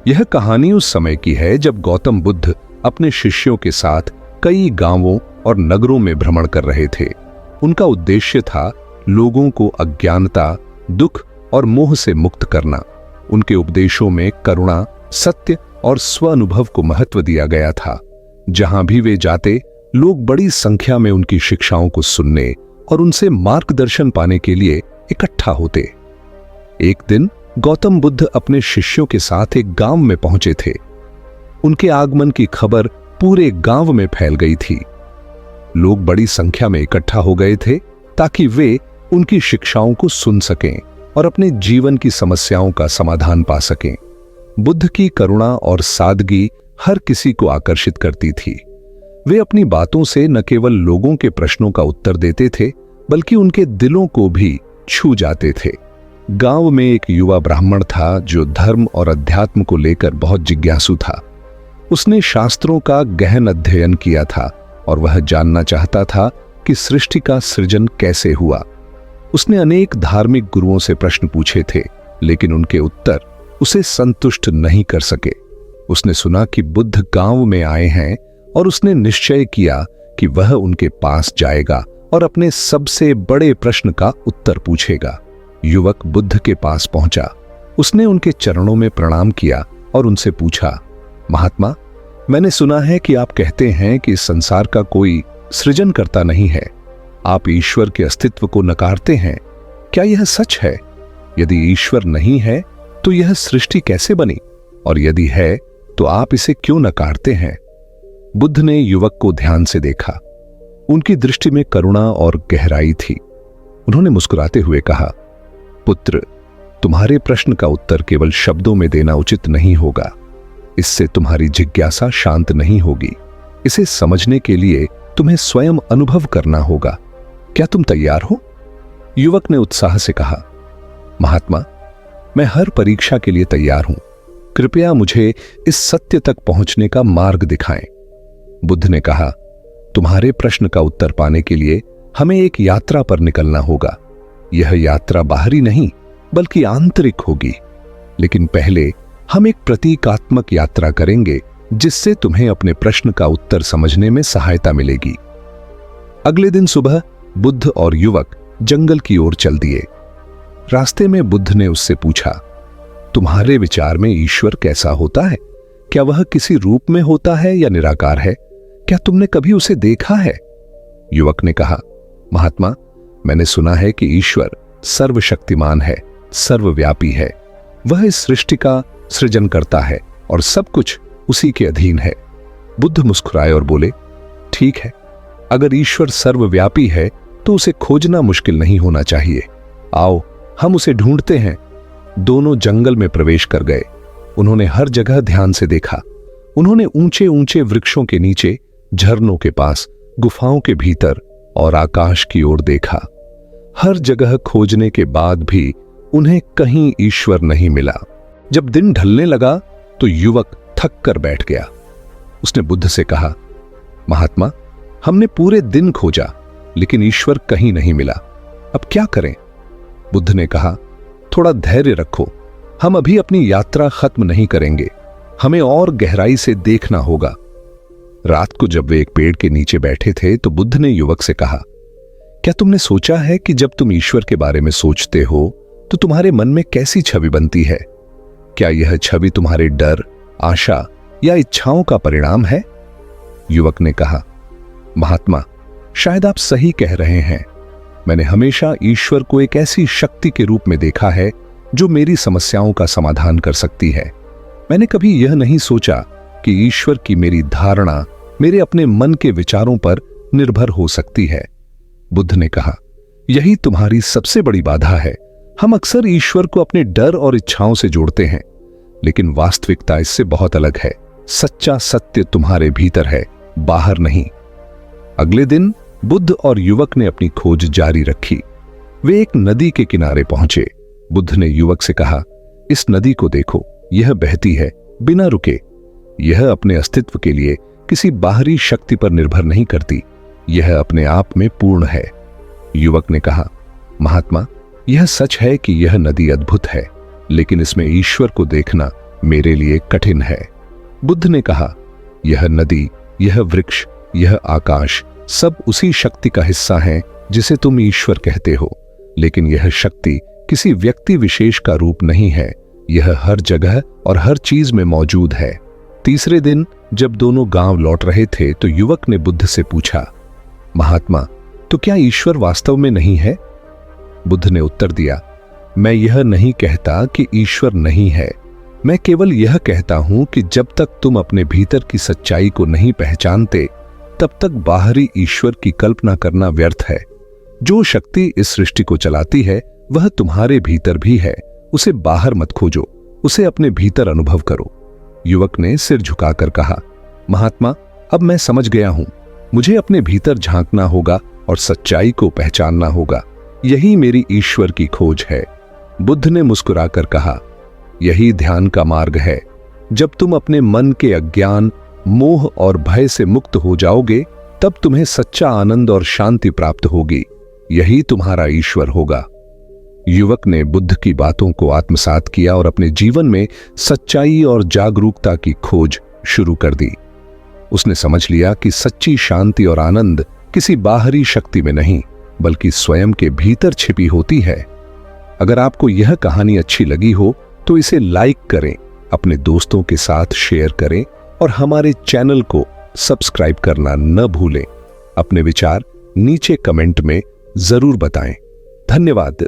यह कहानी उस समय की है जब गौतम बुद्ध अपने शिष्यों के साथ कई गांवों और नगरों में भ्रमण कर रहे थे। उनका उद्देश्य था लोगों को अज्ञानता, दुख और मोह से मुक्त करना। उनके उपदेशों में करुणा, सत्य और स्वानुभव को महत्व दिया गया था। जहां भी वे जाते, लोग बड़ी संख्या में उनकी शिक्षाओं को सुनने और उनसे मार्गदर्शन पाने के लिए इकट्ठा होते। एक दिन गौतम बुद्ध अपने शिष्यों के साथ एक गांव में पहुंचे थे। उनके आगमन की खबर पूरे गांव में फैल गई थी। लोग बड़ी संख्या में इकट्ठा हो गए थे ताकि वे उनकी शिक्षाओं को सुन सकें और अपने जीवन की समस्याओं का समाधान पा सकें। बुद्ध की करुणा और सादगी हर किसी को आकर्षित करती थी। वे अपनी बातों से न केवल लोगों के प्रश्नों का उत्तर देते थे, बल्कि उनके दिलों को भी छू जाते थे। गांव में एक युवा ब्राह्मण था जो धर्म और अध्यात्म को लेकर बहुत जिज्ञासु था। उसने शास्त्रों का गहन अध्ययन किया था और वह जानना चाहता था कि सृष्टि का सृजन कैसे हुआ। उसने अनेक धार्मिक गुरुओं से प्रश्न पूछे थे, लेकिन उनके उत्तर उसे संतुष्ट नहीं कर सके। उसने सुना कि बुद्ध गांव में आए हैं और उसने निश्चय किया कि वह उनके पास जाएगा और अपने सबसे बड़े प्रश्न का उत्तर पूछेगा। युवक बुद्ध के पास पहुंचा। उसने उनके चरणों में प्रणाम किया और उनसे पूछा, महात्मा, मैंने सुना है कि आप कहते हैं कि इस संसार का कोई सृजनकर्ता नहीं है। आप ईश्वर के अस्तित्व को नकारते हैं। क्या यह सच है? यदि ईश्वर नहीं है तो यह सृष्टि कैसे बनी? और यदि है तो आप इसे क्यों नकारते हैं? बुद्ध ने युवक को ध्यान से देखा। उनकी दृष्टि में करुणा और गहराई थी। उन्होंने मुस्कुराते हुए कहा, पुत्र, तुम्हारे प्रश्न का उत्तर केवल शब्दों में देना उचित नहीं होगा। इससे तुम्हारी जिज्ञासा शांत नहीं होगी। इसे समझने के लिए तुम्हें स्वयं अनुभव करना होगा। क्या तुम तैयार हो? युवक ने उत्साह से कहा, महात्मा, मैं हर परीक्षा के लिए तैयार हूं। कृपया मुझे इस सत्य तक पहुंचने का मार्ग दिखाएं। बुद्ध ने कहा, तुम्हारे प्रश्न का उत्तर पाने के लिए हमें एक यात्रा पर निकलना होगा। यह यात्रा बाहरी नहीं बल्कि आंतरिक होगी। लेकिन पहले हम एक प्रतीकात्मक यात्रा करेंगे जिससे तुम्हें अपने प्रश्न का उत्तर समझने में सहायता मिलेगी। अगले दिन सुबह बुद्ध और युवक जंगल की ओर चल दिए। रास्ते में बुद्ध ने उससे पूछा, तुम्हारे विचार में ईश्वर कैसा होता है? क्या वह किसी रूप में होता है या निराकार है? क्या तुमने कभी उसे देखा है? युवक ने कहा, महात्मा, मैंने सुना है कि ईश्वर सर्वशक्तिमान है, सर्वव्यापी है। वह इस सृष्टि का सृजन करता है और सब कुछ उसी के अधीन है। बुद्ध मुस्कुराए और बोले, ठीक है, अगर ईश्वर सर्वव्यापी है तो उसे खोजना मुश्किल नहीं होना चाहिए। आओ हम उसे ढूंढते हैं। दोनों जंगल में प्रवेश कर गए। उन्होंने हर जगह ध्यान से देखा। उन्होंने ऊंचे ऊंचे वृक्षों के नीचे, झरनों के पास, गुफाओं के भीतर और आकाश की ओर देखा। हर जगह खोजने के बाद भी उन्हें कहीं ईश्वर नहीं मिला। जब दिन ढलने लगा तो युवक थक कर बैठ गया। उसने बुद्ध से कहा, महात्मा, हमने पूरे दिन खोजा लेकिन ईश्वर कहीं नहीं मिला। अब क्या करें? बुद्ध ने कहा, थोड़ा धैर्य रखो। हम अभी अपनी यात्रा खत्म नहीं करेंगे। हमें और गहराई से देखना होगा। रात को जब वे एक पेड़ के नीचे बैठे थे तो बुद्ध ने युवक से कहा, क्या तुमने सोचा है कि जब तुम ईश्वर के बारे में सोचते हो तो तुम्हारे मन में कैसी छवि बनती है? क्या यह छवि तुम्हारे डर, आशा या इच्छाओं का परिणाम है? युवक ने कहा, महात्मा, शायद आप सही कह रहे हैं। मैंने हमेशा ईश्वर को एक ऐसी शक्ति के रूप में देखा है जो मेरी समस्याओं का समाधान कर सकती है। मैंने कभी यह नहीं सोचा कि ईश्वर की मेरी धारणा मेरे अपने मन के विचारों पर निर्भर हो सकती है। बुद्ध ने कहा, यही तुम्हारी सबसे बड़ी बाधा है। हम अक्सर ईश्वर को अपने डर और इच्छाओं से जोड़ते हैं, लेकिन वास्तविकता इससे बहुत अलग है। सच्चा सत्य तुम्हारे भीतर है, बाहर नहीं। अगले दिन बुद्ध और युवक ने अपनी खोज जारी रखी। वे एक नदी के किनारे पहुंचे। बुद्ध ने युवक से कहा, इस नदी को देखो, यह बहती है बिना रुके। यह अपने अस्तित्व के लिए किसी बाहरी शक्ति पर निर्भर नहीं करती। यह अपने आप में पूर्ण है। युवक ने कहा, महात्मा, यह सच है कि यह नदी अद्भुत है, लेकिन इसमें ईश्वर को देखना मेरे लिए कठिन है। बुद्ध ने कहा, यह नदी, यह वृक्ष, यह आकाश सब उसी शक्ति का हिस्सा हैं जिसे तुम ईश्वर कहते हो, लेकिन यह शक्ति किसी व्यक्ति विशेष का रूप नहीं है, यह हर जगह और हर चीज में मौजूद है। तीसरे दिन जब दोनों गांव लौट रहे थे तो युवक ने बुद्ध से पूछा, महात्मा, तो क्या ईश्वर वास्तव में नहीं है? बुद्ध ने उत्तर दिया, मैं यह नहीं कहता कि ईश्वर नहीं है, मैं केवल यह कहता हूं कि जब तक तुम अपने भीतर की सच्चाई को नहीं पहचानते तब तक बाहरी ईश्वर की कल्पना करना व्यर्थ है। जो शक्ति इस सृष्टि को चलाती है वह तुम्हारे भीतर भी है, उसे बाहर मत खोजो, उसे अपने भीतर अनुभव करो। युवक ने सिर झुकाकर कहा, महात्मा, अब मैं समझ गया हूं, मुझे अपने भीतर झांकना होगा और सच्चाई को पहचानना होगा, यही मेरी ईश्वर की खोज है। बुद्ध ने मुस्कुराकर कहा, यही ध्यान का मार्ग है। जब तुम अपने मन के अज्ञान, मोह और भय से मुक्त हो जाओगे तब तुम्हें सच्चा आनंद और शांति प्राप्त होगी, यही तुम्हारा ईश्वर होगा। युवक ने बुद्ध की बातों को आत्मसात किया और अपने जीवन में सच्चाई और जागरूकता की खोज शुरू कर दी। उसने समझ लिया कि सच्ची शांति और आनंद किसी बाहरी शक्ति में नहीं बल्कि स्वयं के भीतर छिपी होती है। अगर आपको यह कहानी अच्छी लगी हो तो इसे लाइक करें, अपने दोस्तों के साथ शेयर करें और हमारे चैनल को सब्सक्राइब करना न भूलें। अपने विचार नीचे कमेंट में जरूर बताएं। धन्यवाद।